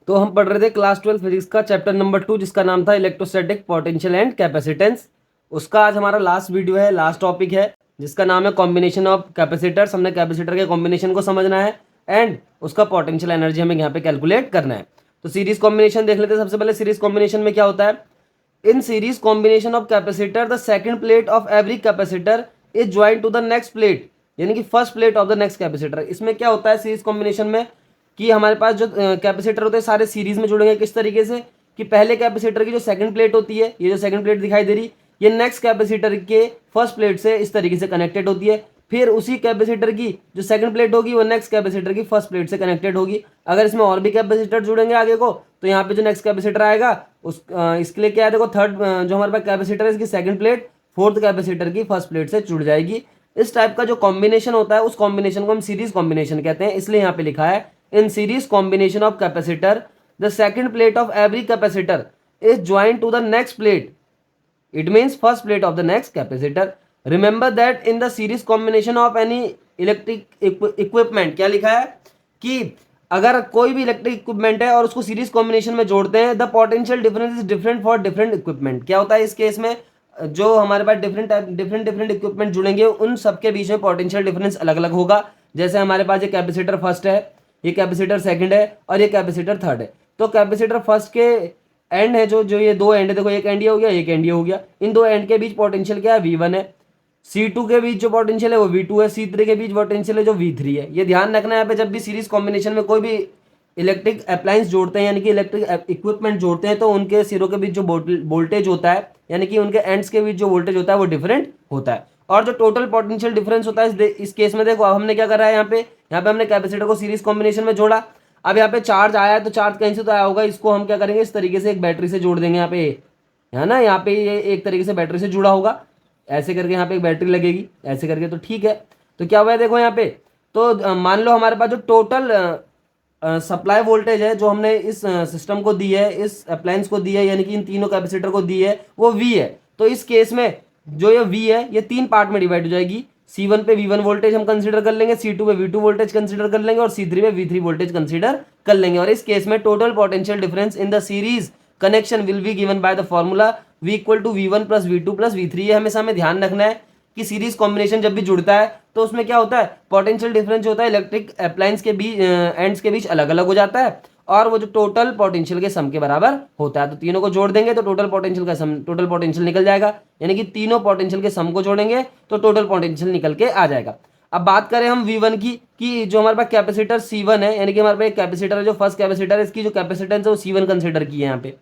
तो हम पढ़ रहे थे क्लास 12 फिजिक्स का चैप्टर नंबर 2 जिसका नाम था इलेक्ट्रोस्टैटिक पोटेंशियल एंड कैपेसिटेंस। उसका आज हमारा लास्ट वीडियो है, लास्ट टॉपिक है जिसका नाम है कॉम्बिनेशन ऑफ कैपेसिटर्स। हमने कैपेसिटर के कॉम्बिनेशन को समझना है एंड उसका पोटेंशियल एनर्जी हमें यहाँ पे कैलकुलेट करना है। तो सीरीज कॉम्बिनेशन देख लेते हैं। सबसे पहले सीरीज कॉम्बिनेशन में क्या होता है? In series combination of capacitor the second plate of every capacitor is joint to the next plate, यानी कि first plate of the next capacitor. इसमें क्या होता है सीरीज कॉम्बिनेशन में कि हमारे पास जो कैपेसिटर होते हैं सारे सीरीज में जुड़ेंगे। किस तरीके से कि पहले कैपेसिटर की जो सेकंड प्लेट होती है, ये जो सेकंड प्लेट दिखाई दे रही, ये नेक्स्ट कैपेसिटर के फर्स्ट प्लेट से इस तरीके से कनेक्टेड होती है। फिर उसी कैपेसिटर की जो सेकंड प्लेट होगी वो नेक्स्ट कैपेसिटर की फर्स्ट प्लेट से कनेक्टेड होगी। अगर इसमें और भी कैपेसिटर जुड़ेंगे आगे को तो यहाँ पे जो नेक्स्ट कैपेसिटर आएगा उस इसके लिए क्या है, देखो थर्ड जो हमारे पास कैपेसिटर है इसकी सेकंड प्लेट फोर्थ कैपेसिटर की फर्स्ट प्लेट से जुड़ जाएगी। इस टाइप का जो कॉम्बिनेशन होता है उस कॉम्बिनेशन को हम सीरीज कॉम्बिनेशन कहते हैं। इसलिए यहाँ पे लिखा है in series combination of capacitor the second plate of every capacitor is joint to the next plate, it means first plate of the next capacitor. Remember that in the series combination of any electric equipment, क्या लिखा है कि अगर कोई भी electric equipment है और उसको सीरीज कॉम्बिनेशन में जोड़ते हैं the potential difference is different for different equipment. क्या होता है इस केस में, जो हमारे पास डिफरेंट इक्विपमेंट जुड़ेंगे उन सबके बीच में पोटेंशियल डिफरेंस अलग अलग होगा। जैसे हमारे पास ये कैपेसिटर फर्स्ट है, ये कैपेसिटर सेकंड है और ये कैपेसिटर थर्ड है। तो कैपेसिटर फर्स्ट के एंड है जो ये दो एंड है, देखो एक एंड ये हो गया एक एंड ये हो गया। इन दो एंड के बीच पोटेंशियल क्या है, V1 है। C2 के बीच जो पोटेंशियल है वो V2 है। C3 के बीच पोटेंशियल है जो V3 है। ये ध्यान रखना है यहाँ पे जब भी सीरीज कॉम्बिनेशन में कोई भी इलेक्ट्रिक अप्लायंस जोड़ते हैं यानी कि इलेक्ट्रिक इक्विपमेंट जोड़ते हैं तो उनके सिरों के बीच जो वोल्टेज होता है यानी कि उनके एंड्स के बीच जो वोल्टेज होता है वो डिफरेंट होता है। और जो टोटल पोटेंशियल डिफरेंस होता है इस केस में देखो अब हमने क्या करा है, यहाँ पे हमने कैपेसिटर को सीरीज कॉम्बिनेशन में जोड़ा। अब यहाँ पे चार्ज आया है तो चार्ज कहीं से तो आया होगा, इसको हम क्या करेंगे इस तरीके से एक बैटरी से जोड़ देंगे। यहाँ पे है ना, यहाँ पे ये एक तरीके से बैटरी से जुड़ा होगा, ऐसे करके यहाँ पे एक बैटरी लगेगी ऐसे करके, तो ठीक है। तो क्या हुआ है देखो यहाँ पे, तो मान लो हमारे पास जो टोटल सप्लाई वोल्टेज है जो हमने इस सिस्टम को दी है, इस अप्लायंस को दी है यानी कि इन तीनों कैपेसिटर को दी है वो V है। तो इस केस में जो ये V है ये तीन पार्ट में डिवाइड हो जाएगी। C1 पे V1 वोल्टेज हम कंसीडर कर लेंगे, C2 पे V2 वोल्टेज कंसीडर कर लेंगे और C3 पे V3 वोल्टेज कंसीडर कर लेंगे। और इस केस में total potential difference in the series connection will be given by the formula V equal to V1 plus V2 plus V3। ये हमेशा हमें ध्यान रखना है कि सीरीज कॉम्बिनेशन जब भी जुड़ता है तो उसमें क्या होता है, पोटेंशियल डिफरेंस जो होता है इलेक्ट्रिक अप्लायंस के बीच एंड्स के बीच अलग अलग हो जाता है और वो जो टोटल पोटेंशियल के सम के बराबर होता है। तो तीनों को जोड़ देंगे तो टोटल पोटेंशियल निकल जाएगा, यानी कि तीनों पोटेंशियल के सम को जोड़ेंगे तो टोटल पोटेंशियल निकल के आ जाएगा। अब बात करें हम V1 की कि जो हमारे पास कैपेसिटर C1 है यानी कि हमारे पास एक कैपेसिटर है जो फर्स्ट कैपेसिटर है, इसकी जो कैपेसिटेंस है वो C1 कंसिडर की है यहाँ पे।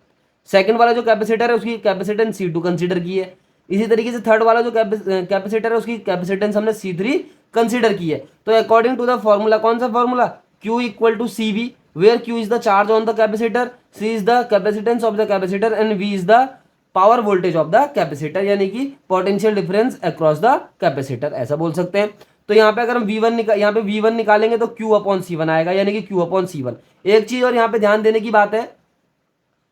सेकंड वाला जो कैपेसिटर है उसकी कैपेसिटेंस C2 कंसिडर की है। इसी तरीके से थर्ड वाला जो कैपेसिटर है उसकी कैपेसिटेंस हमने C3 कंसिडर की है। तो अकॉर्डिंग टू द फॉर्मूला, कौन सा formula, Q equal to CV, where Q is the charge on the capacitor, C is the capacitance of the capacitor and V is the power voltage of the capacitor, यानी कि potential difference across the capacitor, ऐसा बोल सकते हैं। तो यहाँ पे अगर हम यहाँ पे V1 निकालेंगे तो Q अपॉन C1 आएगा, यानी कि Q अपॉन C1। एक चीज और यहाँ पे ध्यान देने की बात है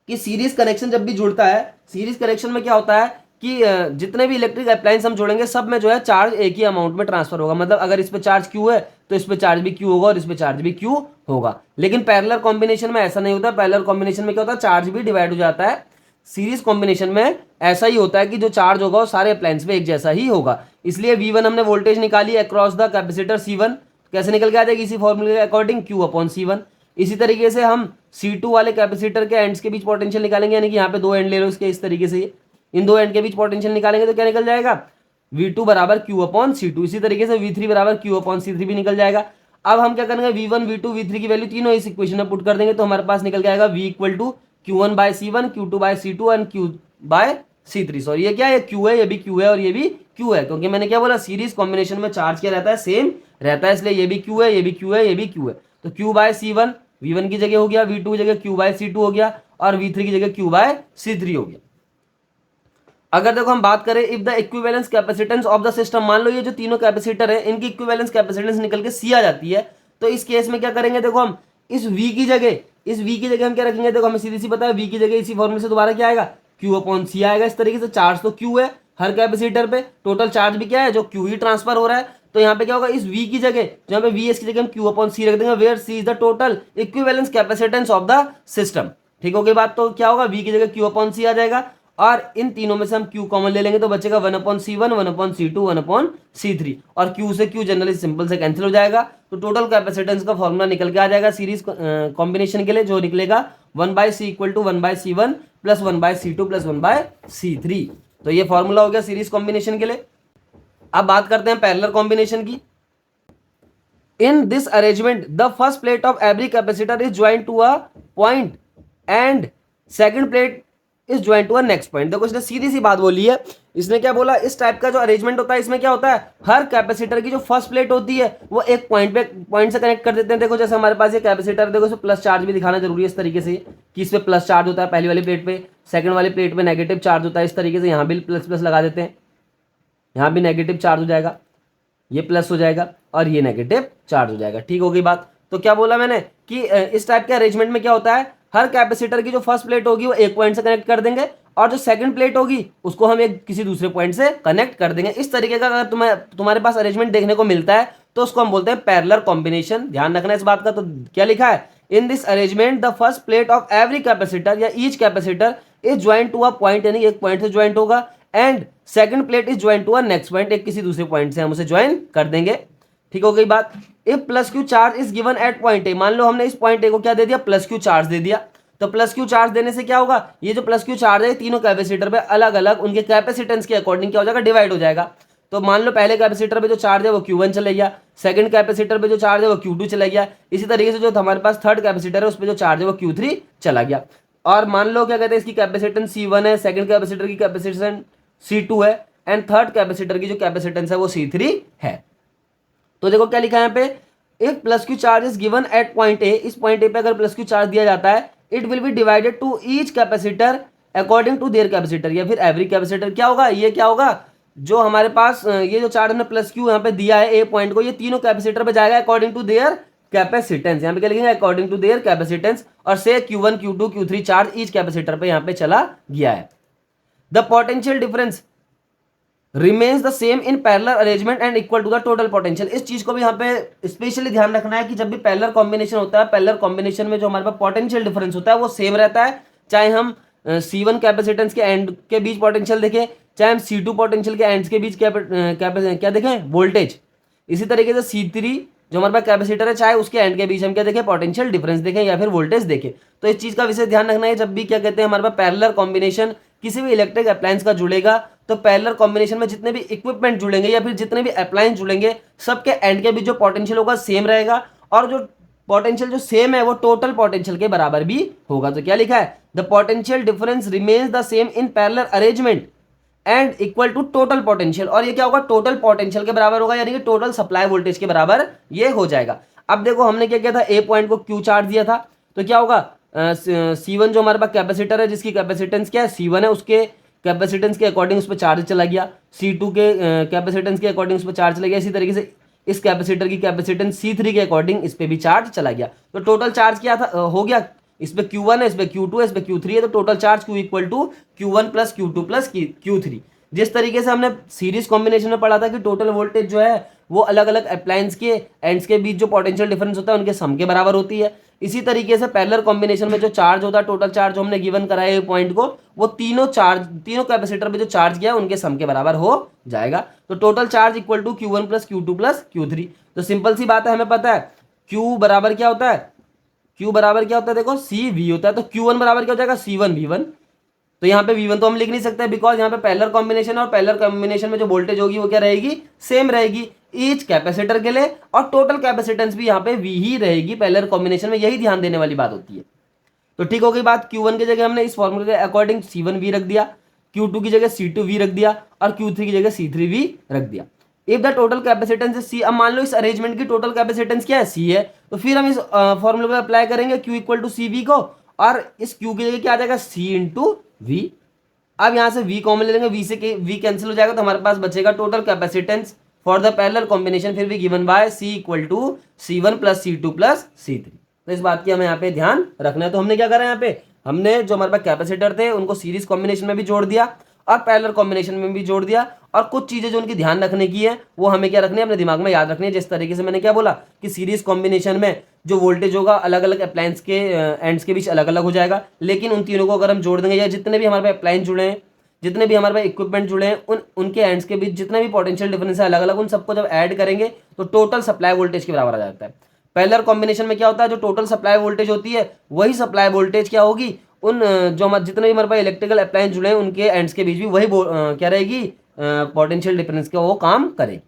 कि सीरीज कनेक्शन जब भी जुड़ता है, सीरीज कनेक्शन में क्या होता है कि जितने भी इलेक्ट्रिक अप्लायंस हम जोड़ेंगे सब में जो है चार्ज एक ही अमाउंट में ट्रांसफर होगा। मतलब अगर इस पे चार्ज Q है तो इस पे चार्ज भी Q होगा और इस पे चार्ज भी Q होगा। लेकिन पैरेलल कॉम्बिनेशन में ऐसा नहीं होता। पैरेलल कॉम्बिनेशन में क्या होता है, चार्ज भी डिवाइड हो जाता है। सीरीज कॉम्बिनेशन में ऐसा ही होता है कि जो चार्ज होगा वो सारे अप्लायंस में एक जैसा ही होगा। इसलिए V1 हमने वोल्टेज निकाली अक्रॉस द कैपेसिटर C1, कैसे निकल के आ जाएगी, इसी फॉर्मूले के अकॉर्डिंग Q अपॉन C1। इसी तरीके से हम C2 वाले कैपेसिटर के एंड्स के बीच पोटेंशियल निकालेंगे, यानी कि यहाँ पे दो एंड ले लो इसके, इस तरीके से इन दो एंड के बीच पोटेंशियल निकालेंगे तो क्या निकल जाएगा, V2 बराबर Q अपॉन C2। इसी तरीके से V3 बराबर Q अपॉन C3 भी निकल जाएगा। अब हम क्या करेंगे, V1 V2 V3 की वैल्यू तीनों इस इक्वेशन में पुट कर देंगे तो हमारे पास निकल जाएगा V equal to Q1 by C1, Q2 by C2 and Q by C3। Sorry ये क्या है, Q है, ये भी Q है और ये भी Q है, क्योंकि मैंने क्या बोला सीरीज कॉम्बिनेशन में चार्ज क्या रहता है, सेम रहता है, इसलिए ये भी Q है, ये भी Q है, ये भी Q है। तो Q बाय C1 V1 की जगह हो गया, V2 की जगह Q बाय C2 हो गया और V3 की जगह Q बाय C3 हो गया। अगर देखो हम बात करें if the equivalence capacitance of the system, मान लो ये जो तीनों कैपेसिटर है इनकी इक्विवेलेंस कैपेसिटेंस निकल के C आ जाती है, तो इस केस में क्या करेंगे, देखो हम इस V की जगह हम क्या रखेंगे, देखो हमें सीधी सी पता है V की जगह इसी फॉर्मूले से दोबारा क्या आएगा, Q अपॉन C आएगा। इस तरीके से चार्ज तो Q है हर कैपेसिटर पे, टोटल चार्ज भी क्या है जो Q ही ट्रांसफर हो रहा है, तो यहाँ पे क्या होगा, इस V की जगह, जो यहाँ पे VS की जगह हम Q अपॉन C रख देंगे, where C is the total equivalence capacitance of the system. ठीक हो गई बात। तो क्या होगा, V की जगह Q अपॉन C आ जाएगा, और इन तीनों में से हम Q कॉमन ले लेंगे तो बचेगा 1/C1, 1/C2, 1/C3, और Q से Q जनरली सिंपल से कैंसिल हो जाएगा। तो टोटल कैपेसिटेंस का फॉर्मूला निकल के आ जाएगा सीरीज कॉम्बिनेशन के लिए, जो निकलेगा 1/C equal to 1/C1 plus 1/C2 plus 1/C3। तो ये फॉर्मूला हो गया सीरीज कॉम्बिनेशन के लिए। अब बात करते हैं पैरेलल कॉम्बिनेशन की। In this arrangement the first plate of every capacitor is joint to a point and second plate is joint to a next point. देखो इसने सीधी सी बात बोली है। इसने क्या बोला, इस टाइप का जो अरेंजमेंट होता है इसमें क्या होता है, हर कैपेसिटर की जो फर्स्ट प्लेट होती है वो एक पॉइंट से कनेक्ट कर देते हैं। देखो जैसे हमारे पास ये कैपेसिटर, देखो इसमें प्लस चार्ज भी दिखाना जरूरी है इस तरीके से कि इस पे प्लस चार्ज होता है पहली वाली प्लेट पे, सेकंड वाली प्लेट पे नेगेटिव चार्ज होता है। इस तरीके से यहाँ भी प्लस प्लस लगा देते हैं, यहाँ भी नेगेटिव चार्ज हो जाएगा, ये प्लस हो जाएगा और ये नेगेटिव चार्ज हो जाएगा। ठीक हो गई बात। तो क्या बोला मैंने कि इस टाइप के अरेंजमेंट में क्या होता है, हर कैपेसिटर की जो फर्स्ट प्लेट होगी वो एक पॉइंट से कनेक्ट कर देंगे, और जो सेकंड प्लेट होगी उसको हम एक किसी दूसरे पॉइंट से कनेक्ट कर देंगे। इस तरीके का अगर तुम्हारे पास अरेंजमेंट देखने को मिलता है तो उसको हम बोलते हैं पैरेलल कॉम्बिनेशन। ध्यान रखना इस बात का। तो क्या लिखा है, in this arrangement the first plate of every capacitor या each capacitor is joint to a point, यानी एक पॉइंट से ज्वाइंट होगा, and second plate is joint to a next point, एक किसी दूसरे पॉइंट से हम उसे ज्वाइन कर देंगे। ठीक हो गई बात। If plus Q charge is given at point A, मान लो हमने इस पॉइंट ए को क्या दे दिया, प्लस क्यू चार्ज दे दिया। तो प्लस क्यू चार्ज देने से क्या होगा, ये जो प्लस क्यू चार्ज है तीनों कैपेसिटर पे अलग अलग उनके कैपेसिटेंस के अकॉर्डिंग क्या हो जाएगा, डिवाइड हो जाएगा। तो मान लो पहले कैपेसिटर पे जो चार्ज है वो Q1 चला गया, सेकंड कैपेसिटर पे जो चार्ज है वो Q2 चला गया, इसी तरीके से जो हमारे पास थर्ड कैपेसिटर है उस पर जो चार्ज है वो Q3 चला गया। और मान लो क्या कहते हैं, इसकी कैपेसिटेंस C1 है, सेकंड कैपेसिटर की कैपेसिटेंस C2 है, एंड थर्ड कैपेसिटर की जो कैपेसिटेंस है वो C3 है। तो देखो क्या लिखा है यहाँ पे, if plus Q charge is given at point A, इस पॉइंट ए पे अगर प्लस क्यू चार्ज दिया जाता है, it will be divided to each capacitor according to their capacitor, या फिर एवरी कैपेसिटर क्या होगा, ये क्या होगा, जो हमारे पास ये जो चार्ज हमने प्लस क्यू यहाँ पे दिया है ए पॉइंट को, ये तीनों कैपेसिटर पे जाएगा अकॉर्डिंग टू देयर कैपेसिटेंस। यहाँ पे क्या लिखेंगे, अकॉर्डिंग टू देयर कैपेसिटेंस, और से Q1 Q2 Q3 charge each capacitor पे यहाँ पे चला गया है। The potential difference remains the same in parallel arrangement and equal to the total potential. इस चीज को भी यहाँ पे स्पेशली ध्यान रखना है कि जब भी पैरेलल कॉम्बिनेशन होता है, पैरेलल कॉम्बिनेशन में जो हमारे पास पोटेंशियल डिफरेंस होता है वो सेम रहता है, चाहे हम C1 कैपेसिटेंस के एंड के बीच पोटेंशियल देखें, चाहे हम C2 पोटेंशियल के एंड्स के बीच क्या देखें, वोल्टेज। इसी तरीके से C3 जो हमारे पास कैपेसिटर है, चाहे उसके एंड के बीच हम क्या देखें, पोटेंशियल डिफरेंस देखें या फिर वोल्टेज देखें। तो इस चीज का विशेष ध्यान रखना है, जब भी क्या कहते हैं हमारे पास पैरेलल कॉम्बिनेशन किसी भी इलेक्ट्रिक अप्लायंस का जुड़ेगा, तो पैरेलल कॉम्बिनेशन में जितने भी इक्विपमेंट जुड़ेंगे या फिर जितने भी अप्लायंस जुड़ेंगे, सबके एंड के बीच जो पोटेंशियल होगा सेम रहेगा, और जो पोटेंशियल जो सेम है वो टोटल पोटेंशियल के बराबर भी होगा। तो क्या लिखा है, the potential difference remains the same in parallel arrangement and equal to total potential, और ये क्या होगा, टोटल पोटेंशियल के बराबर होगा, यानी कि टोटल सप्लाई वोल्टेज के बराबर ये हो जाएगा। अब देखो हमने क्या किया था, ए पॉइंट को क्यू चार्ज दिया था, तो क्या होगा, C1 जो हमारे पास कैपेसिटर है जिसकी कैपेसिटेंस क्या है, C1 है, उसके कैपेसिटेंस के अकॉर्डिंग उस पर चार्ज चला गया, C2 के कैपेसिटेंस के अकॉर्डिंग उस पर चार्ज चला गया, इसी तरीके से इस कैपेसिटर की कैपेसिटेंस C3 के अकॉर्डिंग इस पे भी चार्ज चला गया। तो टोटल चार्ज क्या था, हो गया, इस पे Q1 है, इस पे Q2 है, इस पे Q3 है, तो total charge Q equal to Q1 plus Q2 plus Q3। जिस तरीके से हमने सीरीज कॉम्बिनेशन में पढ़ा था कि टोटल वोल्टेज जो है वो अलग अलग अप्लायंस के एंड्स के बीच जो पोटेंशियल डिफरेंस होता है उनके सम के बराबर होती है, इसी तरीके से पैरेलल कॉम्बिनेशन में जो चार्ज होता है, टोटल चार्ज जो हमने गिवन कराया है पॉइंट को, वो तीनों कैपेसिटर पे जो चार्ज किया उनके सम के बराबर हो जाएगा। तो total charge equal to Q1 plus Q2 plus Q3। तो सिंपल सी बात है, हमें पता है Q बराबर क्या होता है, Q बराबर क्या होता है, देखो CV होता है, तो Q1 बराबर क्या हो जाएगा, C1 V1। तो यहाँ पे V1 तो हम लिख नहीं सकते बिकॉज यहाँ पे पैरेलल कॉम्बिनेशन, और पैरेलल कॉम्बिनेशन में जो वोल्टेज होगी वो क्या रहेगी, सेम रहेगी ईच कैपेसिटर के लिए, और टोटल कैपेसिटेंस भी यहाँ पे V ही रहेगी पैरेलल कॉम्बिनेशन में, यही ध्यान देने वाली बात होती है। तो ठीक हो गई बात, Q1 की जगह हमने इस फॉर्मूले के अकॉर्डिंग C1 V रख दिया, Q2 की जगह C2 V रख दिया, और Q3 की जगह C3 V रख दिया। If the total capacitance is C, अब मान लो इस अरेंजमेंट की टोटल कैपेसिटेंस क्या है, C है, तो फिर हम इस फॉर्मूले को अप्लाई करेंगे Q इक्वल टू CV को, और इस Q की जगह क्या आ जाएगा, C इंटू V। अब यहां से V कॉमन ले लेंगे, V से V कैंसिल हो जाएगा, तो हमारे पास बचेगा total capacitance for the parallel combination फिर भी given by C equal to C1 plus C2 plus C3। तो इस बात की हमें यहाँ पे ध्यान रखना है। तो हमने क्या करा, यहाँ पे हमने जो हमारे पास कैपेसिटर थे उनको सीरीज कॉम्बिनेशन में भी जोड़ दिया, और पैरेलल कॉम्बिनेशन में भी जोड़ दिया। और कुछ चीजें जो उनकी ध्यान रखने की है वो हमें क्या रखनी है, अपने दिमाग में याद रखनी है। जिस तरीके से मैंने क्या बोला कि सीरीज कॉम्बिनेशन में जो वोल्टेज होगा अलग अलग अप्लायंस के एंड्स के बीच अलग अलग हो जाएगा, लेकिन उन तीनों को अगर हम जोड़ देंगे या जितने भी हमारे पास अप्लायंस जुड़े हैं, जितने भी हमारे पास इक्विपमेंट जुड़े हैं, उनके एंड्स के बीच जितने भी पोटेंशियल डिफरेंस है अलग अलग, उन सबको जब ऐड करेंगे तो टोटल सप्लाई वोल्टेज के बराबर आ जाता है। पैरेलल कॉम्बिनेशन में क्या होता है, जो टोटल सप्लाई वोल्टेज होती है वही सप्लाई वोल्टेज क्या होगी, उन जो हमारे जितने भी हमारे पास इलेक्ट्रिकल अप्लायंस जुड़े हैं उनके एंड्स के बीच भी वही क्या रहेगी, पोटेंशियल डिफरेंस का वो काम करे।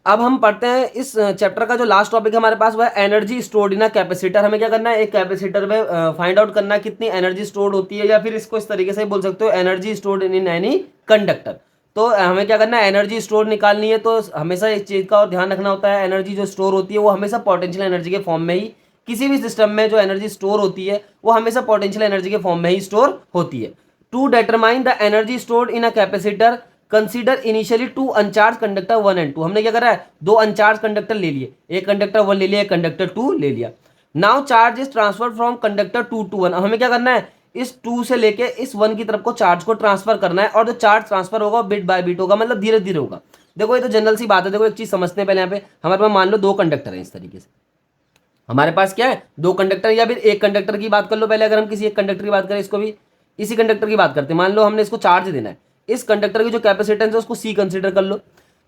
अब हम पढ़ते हैं इस चैप्टर का जो लास्ट टॉपिक है हमारे पास वह energy stored in a capacitor. हमें क्या करना है, एक कैपेसिटर में फाइंड आउट करना है कितनी एनर्जी स्टोर्ड होती है, या फिर इसको इस तरीके से बोल सकते हो energy stored in any conductor. तो हमें क्या करना है, एनर्जी स्टोर निकालनी है। तो हमेशा इस चीज का और ध्यान रखना होता है, एनर्जी जो स्टोर होती है वो हमेशा पोटेंशियल एनर्जी के फॉर्म में ही, किसी भी सिस्टम में जो एनर्जी स्टोर होती है वो हमेशा पोटेंशियल एनर्जी के फॉर्म में ही स्टोर होती है। To determine the energy stored in a capacitor consider initially two uncharged conductor 1 and 2। हमने क्या करा है, दो अनचार्ज कंडक्टर ले लिए, एक कंडक्टर 1 ले लिया, एक कंडक्टर 2 ले लिया। Now charge is transfer from conductor 2 to 1। हमें क्या करना है, इस 2 से लेके इस 1 की तरफ को चार्ज को ट्रांसफर करना है, और जो चार्ज ट्रांसफर होगा बिट बाय बिट होगा, मतलब धीरे धीरे होगा। देखो ये तो जनरल सी बात है। देखो एक चीज समझते हैं पहले, यहाँ पे हमारे पास मान लो दो कंडक्टर है। इस तरीके से हमारे पास क्या है, दो कंडक्टर, या फिर एक कंडक्टर की बात कर लो पहले। अगर हम किसी एक कंडक्टर की बात करें, इसको भी इसी कंडक्टर की बात करते हैं। मान लो हमने इसको चार्ज देना है, इस कंडक्टर की जो कैपेसिटेंस है उसको सी कंसीडर कर लो।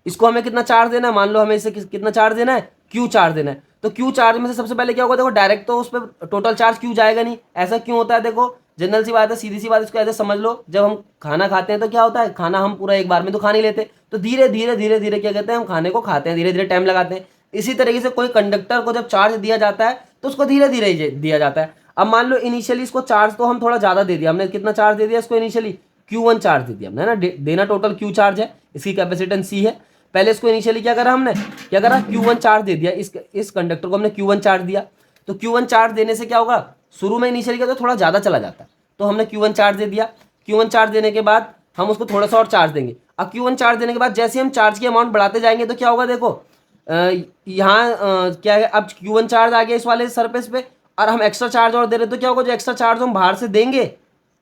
इसको हमें कितना चार्ज देना है, मान लो हमें इसे कितना चार्ज देना है, क्यू चार्ज देना है। तो क्यू चार्ज में से सबसे पहले क्या होगा, देखो डायरेक्ट तो उस पर टोटल चार्ज क्यू जाएगा नहीं। ऐसा क्यों होता है, देखो जनरल सी बात है, सीधी सी बात, इसको ऐसे समझ लो। जब हम खाना खाते हैं तो क्या होता है, खाना हम पूरा एक बार में तो खा नहीं लेते, तो धीरे धीरे धीरे धीरे क्या कहते हैं, हम खाने को खाते हैं, धीरे धीरे टाइम लगाते हैं। इसी तरीके से कोई कंडक्टर को जब चार्ज दिया जाता है तो उसको धीरे धीरे दिया जाता है। अब मान लो इनिशियली इसको चार्ज तो हम थोड़ा ज्यादा दे दिया, हमने कितना चार्ज दे दिया इसको इनिशियली, Q1 चार्ज दे दिया हमने, है ना। देना टोटल Q चार्ज है, इसकी कैपेसिटेंस C है। पहले इसको इनिशियली क्या करा हमने, क्या करा, Q1 चार्ज दे दिया। इस कंडक्टर को हमने Q1 चार्ज दिया। तो Q1 चार्ज देने से क्या होगा, शुरू में इनिशियली क्या, तो थोड़ा ज्यादा चला जाता है, तो हमने Q1 चार्ज दे दिया। Q1 चार्ज देने के बाद हम उसको थोड़ा सा और चार्ज देंगे। अब Q1 चार्ज देने के बाद जैसे हम चार्ज की अमाउंट बढ़ाते जाएंगे तो क्या होगा, देखो यहाँ क्या है, अब Q1 चार्ज आ गया इस वाले सरफेस पे, और हम एक्स्ट्रा चार्ज और दे रहे, तो क्या होगा, जो एक्स्ट्रा चार्ज हम बाहर से देंगे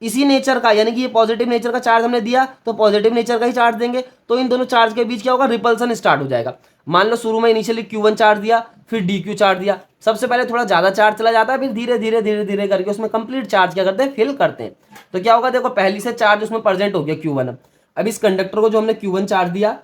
इसी नेचर का, यानी कि ये पॉजिटिव नेचर का चार्ज हमने दिया तो पॉजिटिव नेचर का ही चार्ज देंगे, तो इन दोनों चार्ज के बीच क्या होगा, रिपल्सन स्टार्ट हो जाएगा। मान लो शुरू में इनिशियली Q1 चार्ज दिया, फिर DQ चार्ज दिया। सबसे पहले थोड़ा ज्यादा चार्ज चला जाता है, फिर धीरे धीरे धीरे धीरे करके उसमें कंप्लीट चार्ज क्या करते हैं, फिल करते हैं। तो क्या होगा, देखो पहली से चार्ज उसमें प्रेजेंट हो गया Q1। अब इस कंडक्टर को जो हमने Q1 चार्ज दिया,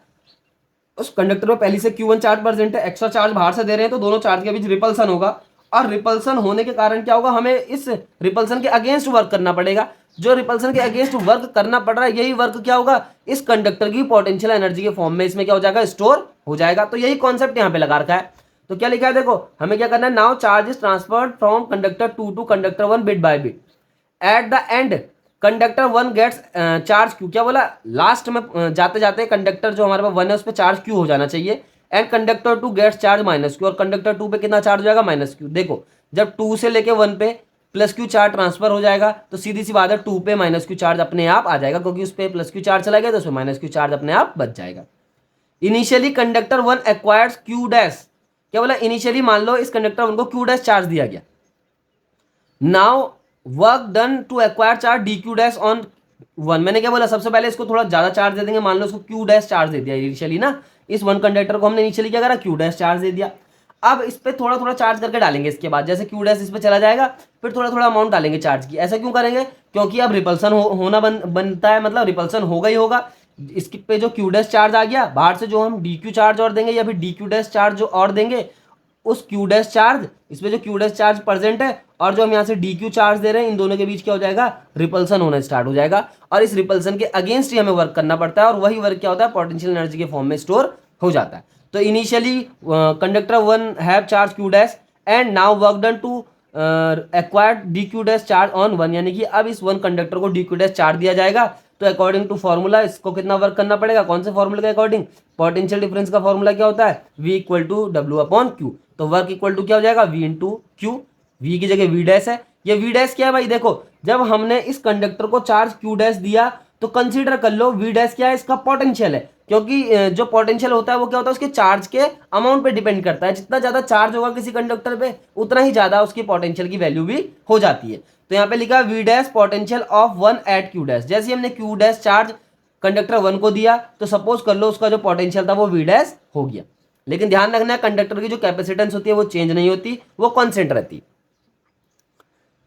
उस कंडक्टर में पहले से Q1 चार्ज प्रेजेंट है, एक्स्ट्रा चार्ज बाहर से दे रहे हैं, तो दोनों चार्ज के बीच रिपल्सन होगा। और रिपल्सन होने के कारण क्या होगा, हमें इस रिपल्सन के अगेंस्ट वर्क करना पड़ेगा। जो रिपल्सन के अगेंस्ट वर्क करना पड़ रहा है, यही वर्क क्या होगा, इस कंडक्टर की पोटेंशियल एनर्जी के फॉर्म में इसमें क्या हो जाएगा, स्टोर हो जाएगा। तो यही कॉन्सेप्ट यहाँ पे लगा रखा है। तो क्या लिखा है, देखो हमें क्या करना है, now charge is transferred from conductor 2 to conductor 1 bit by bit. At the end conductor 1 gets charge q. क्या बोला, लास्ट में जाते जाते कंडक्टर जो हमारे पास 1 है उस पर चार्ज क्यू हो जाना चाहिए। And conductor 2 gets charge minus q, और कंडक्टर 2 पे कितना चार्ज हो जाएगा, माइनस क्यू। देखो जब 2 से लेके 1 पे प्लस क्यू चार्ज ट्रांसफर हो जाएगा, तो सीधी सी बात है 2 पे माइनस क्यू चार्ज अपने आप आ जाएगा, क्योंकि उस पर प्लस क्यू चार्ज चला गया तो उसमें माइनस क्यू चार्ज अपने आप बच जाएगा। Initially conductor 1 acquires Q dash. क्या बोला, इनिशियली मान लो इस कंडक्टर 1 को क्यू डैश चार्ज दिया गया। Now work done to acquire charge d q dash on 1। मैंने क्या बोला, सबसे पहले इसको थोड़ा ज्यादा चार्ज दे देंगे। मान लो इसको क्यू डैश चार्ज दे दिया इनिशियली ना, इस 1 कंडक्टर को हमने इनिशियली क्या करा, क्यू डैश चार्ज दे दिया। अब इस पे थोड़ा थोड़ा चार्ज करके डालेंगे। इसके बाद जैसे क्यू डैश इस पे चला जाएगा, फिर थोड़ा थोड़ा अमाउंट डालेंगे चार्ज की। ऐसा क्यों करेंगे, क्योंकि अब रिपल्सन होना बनता है, मतलब रिपल्सन होगा ही होगा। इसके पे जो क्यू डैश चार्ज आ गया, बाहर से जो हम डी क्यू चार्ज और देंगे या फिर डी क्यू डैश चार्ज जो और देंगे, उस क्यू डैश चार्ज, इसमें जो क्यू डैश चार्ज प्रेजेंट है और जो हम यहाँ से डी क्यू चार्ज दे रहे हैं, इन दोनों के बीच क्या हो जाएगा, रिपल्सन होना स्टार्ट हो जाएगा। और इस रिपल्सन के अगेंस्ट ही हमें वर्क करना पड़ता है, और वही वर्क क्या होता है, पोटेंशियल एनर्जी के फॉर्म में स्टोर हो जाता है। तो initially conductor 1 have charge q dash and now work done to acquired d q dash charge on 1, यानी कि अब इस 1 कंडक्टर को डी क्यू डैश चार्ज दिया जाएगा। तो अकॉर्डिंग टू फॉर्मूला इसको कितना वर्क करना पड़ेगा, कौन से फॉर्मूले के अकॉर्डिंग, पोटेंशियल डिफरेंस का फॉर्मूला क्या होता है, V equal to W upon q. तो वर्क इक्वल टू क्या हो जाएगा, V इंटू क्यू। V की जगह V डैश है, ये V डैश क्या है भाई, देखो जब हमने इस कंडक्टर को चार्ज Q डैश दिया तो कंसीडर कर लो V डैश क्या है, इसका पोटेंशियल है। क्योंकि जो पोटेंशियल होता है वो क्या होता है, उसके चार्ज के अमाउंट पे डिपेंड करता है। जितना ज्यादा चार्ज होगा किसी कंडक्टर पे, उतना ही ज्यादा उसकी पोटेंशियल की वैल्यू भी हो जाती है। तो यहाँ पे लिखा V dash potential of one at q dash. जैसे हमने क्यू डैश चार्ज कंडक्टर 1 को दिया तो सपोज कर लो उसका जो पोटेंशियल था वो वी डैश हो गया। लेकिन ध्यान रखना है कंडक्टर की जो कैपेसिटेंस होती है वो चेंज नहीं होती, वो कांस्टेंट रहती।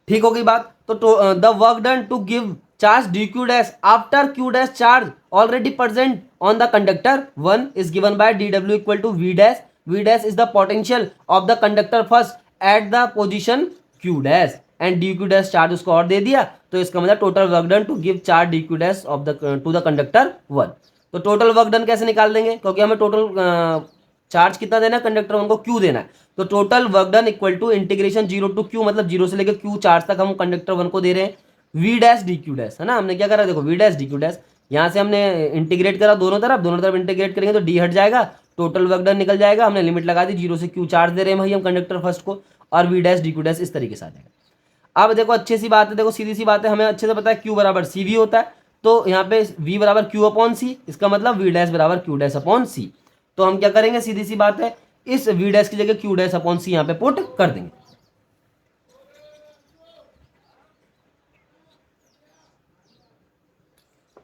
ठीक हो गई बात। तो the work done to give charge d q dash after q dash charge already present on the conductor 1 is given by d W equal to V dash. V dash is the potential of the conductor first at the position q dash and d q dash charge उसको और दे दिया, तो इसका मतलब total work done to give charge d q dash of the to the conductor 1। तो total work done कैसे निकाल देंगे, क्योंकि हमें टोटल चार्ज कितना देना है कंडक्टर 1 को, क्यू देना है। तो total work done equal to integration 0 to q, मतलब 0 से लेकर क्यू चार्ज तक हम कंडक्टर 1 को दे रहे हैं V dash d q dash, है ना। हमने क्या करा, देखो V dash d q dash, यहाँ से हमने इंटीग्रेट करा दोनों तरफ इंटीग्रेट करेंगे तो डी हट जाएगा, टोटल वर्क डन निकल जाएगा। हमने लिमिट लगा दी, 0 से क्यू चार्ज दे रहे हैं भाई हम कंडक्टर फर्स्ट को, और V dash d q dash इस तरीके से आ जाएगा। अब देखो अच्छी सी बात है, देखो सीधी सी बात है, हमें अच्छे से पता है क्यू बराबर सी वी होता है, तो यहाँ पे वी बराबर क्यू अपॉन सी, इसका मतलब वी डैश बराबर क्यू डैश अपॉन सी। तो हम क्या करेंगे, सीधी सी बात है, इस वी डैश की जगह क्यू डैश अपॉन सी यहाँ पे पुट कर देंगे।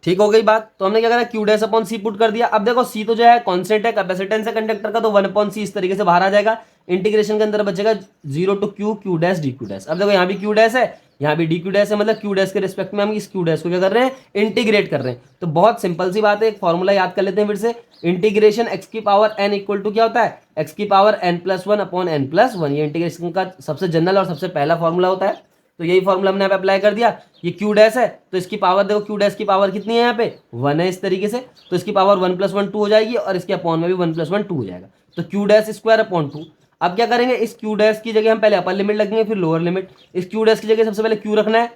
ठीक हो गई बात। तो हमने क्या करा, क्यू डैश अपॉन सी पुट कर दिया। अब देखो सी तो जो है कांस्टेंट है, कैपेसिटेंस है कंडक्टर का, तो 1 अपॉन सी इस तरीके से बाहर आ जाएगा। इंटीग्रेशन के अंदर बचेगा 0 to q q dash d q dash. अब देखो यहाँ भी क्यू डैश है, यहाँ भी डी क्यू डैश है, मतलब क्यू डैश के रिस्पेक्ट में हम इस क्यू डैश को क्या कर रहे हैं, इंटीग्रेट कर रहे हैं। तो बहुत सिंपल सी बात है, एक फॉर्मूला याद कर लेते हैं फिर से। इंटीग्रेशन एक्स की पावर एन इक्वल टू क्या होता है, एक्स की power n plus one upon n plus one. ये इंटीग्रेशन का सबसे जनरल और सबसे पहला फॉर्मूला होता है। तो यही फॉर्मूला हमने यहाँ पे अप्लाई कर दिया। ये क्यू डैश है तो इसकी पावर देखो, क्यू डैश की पावर कितनी है यहाँ पे 1 है इस तरीके से, तो इसकी पावर 1 + 1 2 हो जाएगी, और इसके अपॉन में भी 1 + 1 2 हो जाएगा। तो क्यू डैश स्क्वायर अपॉन 2। अब क्या करेंगे, इस क्यू डैश की जगह हम पहले अपर लिमिट लगेंगे फिर लोअर लिमिट। इस क्यू डैश की जगह सबसे पहले क्यू रखना है,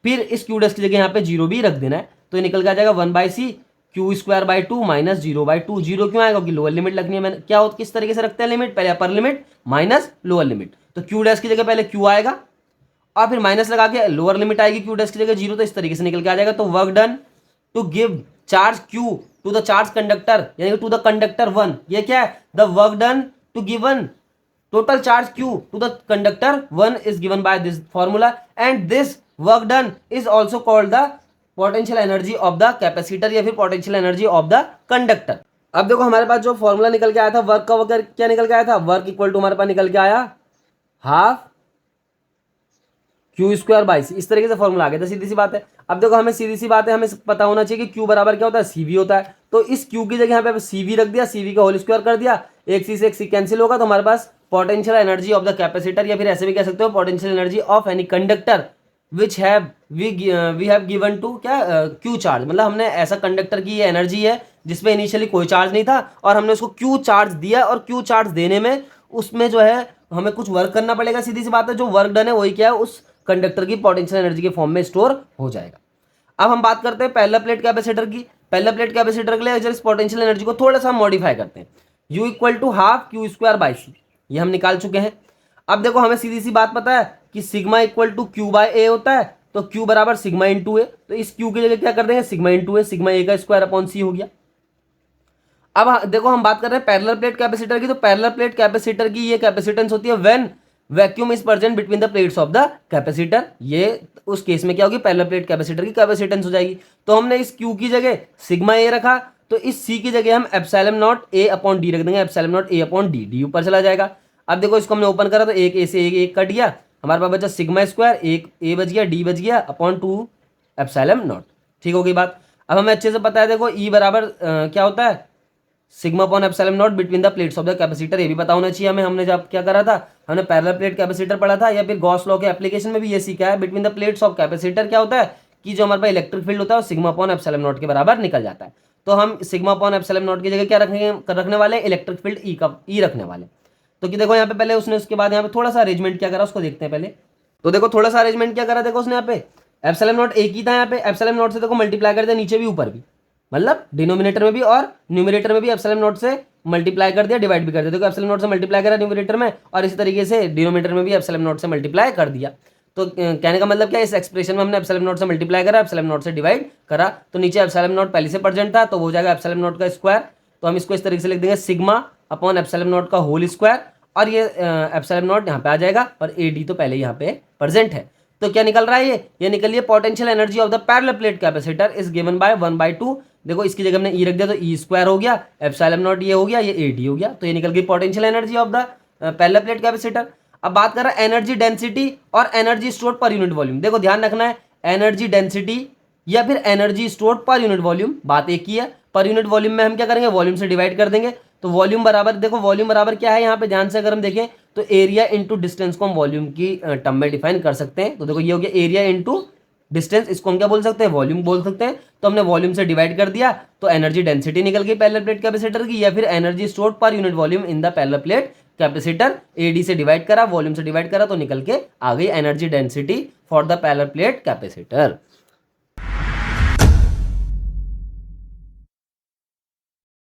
फिर इस क्यू डैश की जगह यहाँ पे 0 भी रख देना है। तो ये निकल के आ जाएगा 1/c Q square by 2 minus 0/2। 0 क्यों आएगा, क्योंकि लोअर लिमिट लगनी है। मैंने क्या होता किस तरीके से रखते हैं लिमिट, पहले upper limit minus lower limit. तो क्यू डैश की जगह पहले क्यू आएगा और फिर माइनस लगा के लोअर लिमिट आएगी क्यू डैश की जगह 0, तो इस तरीके से निकल के आ जाएगा। तो work done to give charge q to the charge conductor, यानी टू द कंडक्टर 1, ये क्या है, the work done to given total charge q to the conductor 1 is given by this formula, and this work done is also called the potential energy of the capacitor या फिर potential energy of the conductor। अब देखो हमारे पास जो formula निकल के आया था वर्क का, वर्क क्या निकल के आया था, वर्क इक्वल टू हमारे पास निकल के आया हाफ क्यू स्क्वायर बाई सी, इस तरीके से फॉर्मूला आ गया था। सीधी सी बात है। अब देखो हमें सीधी सी बात है, हमें पता होना चाहिए कि क्यू बराबर क्या होता है, सीवी होता है। तो इस क्यू की जगह यहाँ पे सीवी रख दिया, सीवी का होल स्क्वायर कर दिया, एक सी से एक सी कैंसिल होगा, तो हमारे पास potential energy of the capacitor, या फिर ऐसे भी कह सकते हो potential energy of any conductor which have we have given to क्या क्यू चार्ज, मतलब हमने ऐसा कंडक्टर की ये एनर्जी है जिसमें इनिशियली कोई चार्ज नहीं था और हमने उसको क्यू चार्ज दिया, और क्यू चार्ज देने में उसमें जो है हमें कुछ वर्क करना पड़ेगा। सीधी सी बात है, जो वर्क डन है वही क्या है, उस कंडक्टर की पोटेंशियल एनर्जी के फॉर्म में स्टोर हो जाएगा। अब हम बात करते हैं पैरेलल प्लेट कैपेसिटर की। पैरेलल प्लेट कैपेसिटर के लिए इस पोटेंशियल एनर्जी को थोड़ा सा मॉडिफाई करते हैं। U equal to half Q square by C, ये हम निकाल चुके हैं। अब देखो हमें सीधी सी बात पता है कि sigma equal to Q by A होता है, तो क्यू बराबर सिग्मा इंटू ए, तो इस क्यू की जगह क्या कर देंगे, सिग्मा इंटू ए, सिग्मा ए का स्क्वायर अपॉन सी हो गया। अब देखो हम बात कर रहे हैं पैरेलल प्लेट कैपेसिटर की। तो पैरेलल प्लेट कैपेसिटर की ये कैपेसिटेंस होती है when vacuum is present between the plates of the capacitor. ये उस केस में क्या होगी, पैरेलल प्लेट कैपेसिटर की कैपेसिटेंस हो जाएगी। तो हमने इस क्यू की जगह सिग्मा ए रखा, तो इस सी की जगह हम epsilon not a upon D रख देंगे, epsilon not a upon D, D ऊपर चला जाएगा। अब देखो इसको हमने ओपन करा तो एक ए से एक कट गया, हमारे पास बचा सिग्मा स्क्वायर, एक ए बच गया, डी बच गया अपॉन 2 एप्सिलॉन नॉट। ठीक हो गई बात। अब हमें अच्छे से पता है, देखो ई बराबर क्या होता है, sigma upon epsilon not between the plates of the capacitor, ये भी पता होना चाहिए हमें। हमने जब क्या करा था, हमने पैरेलल प्लेट कैपेसिटर पढ़ा था, या फिर गॉस लॉ के एप्लीकेशन में भी ये सीखा है। Between the plates of capacitor क्या होता है कि जो हमारे पास इलेक्ट्रिक फील्ड होता है वो सिग्मा अपॉन एप्सिलॉन नॉट के बराबर निकल जाता है। तो हम सिग्मा अपॉन एप्सिलॉन नॉट की जगह क्या रखने वाले, इलेक्ट्रिक फील्ड ई का ई रखने वाले। तो कि देखो यहाँ पे पहले उसने उसके बाद यहाँ पे थोड़ा सा अरेंजमेंट क्या करा उसको देखते हैं पहले। तो देखो थोड़ा सा अरेंजमेंट क्या करा, देखो उसने यहाँ पे एप्सिलॉन नॉट एक ही था, यहाँ पे एप्सिलॉन नॉट से देखो मल्टीप्लाई कर दिया नीचे भी ऊपर भी, मतलब डिनोमिनेटर में भी और न्यूमरेटर में भी एप्सिलॉन नॉट से मल्टीप्लाई कर दिया, डिवाइड भी कर दिया। देखो एप्सिलॉन नॉट से मल्टीप्लाई करा न्यूमरेटर में, और इसी तरीके से डिनोमिनेटर में भी एप्सिलॉन नॉट से मल्टीप्लाई कर दिया। तो कहने का मतलब क्या, इस एक्सप्रेशन में हमने एप्सिलॉन नॉट से मल्टीप्लाई करा, एप्सिलॉन नॉट से डिवाइड करा, तो नीचे एप्सिलॉन नॉट पहले से प्रेजेंट था तो वो हो जाएगा एप्सिलॉन नॉट का स्क्वायर। तो हम इसको इस तरीके से लिख देंगे सिग्मा अपॉन एप्सिलॉन नॉट का होल स्क्वायर, और ये एप्सिलॉन नॉट यहाँ पे आ जाएगा, और ए डी तो पहले यहाँ पे प्रेजेंट है। तो क्या निकल रहा है ये निकल है potential energy of the parallel plate capacitor is given bye 1/2। देखो इसकी जगह हमने ई रख दिया तो ई स्क्वायर हो गया, एप्सिलॉन नॉट ये हो गया, ये 8 हो गया, तो ये निकल गई potential energy of the parallel plate capacitor. अब बात कर रहा है एनर्जी डेंसिटी और energy stored per unit volume. देखो ध्यान रखना है एनर्जी डेंसिटी या फिर energy stored per unit volume, बात एक ही है। पर यूनिट वॉल्यूम में हम क्या करेंगे, वॉल्यूम से डिवाइड कर देंगे। तो वॉल्यूम बराबर, देखो वॉल्यूम बराबर क्या है यहाँ पे ध्यान से अगर हम देखें तो एरिया इंटू डिस्टेंस को हम वॉल्यूम की टर्म में डिफाइन कर सकते हैं। तो देखो ये हो गया एरिया इंटू डिस्टेंस, इसको हम क्या बोल सकते हैं, वॉल्यूम बोल सकते हैं। तो हमने वॉल्यूम से डिवाइड कर दिया तो एनर्जी डेंसिटी निकल गई पैरेलल प्लेट कैपेसिटर की, या फिर energy stored per unit volume in the parallel plate capacitor. A d से डिवाइड करा, वॉल्यूम से डिवाइड करा तो निकल के आ गई energy density for the parallel plate capacitor.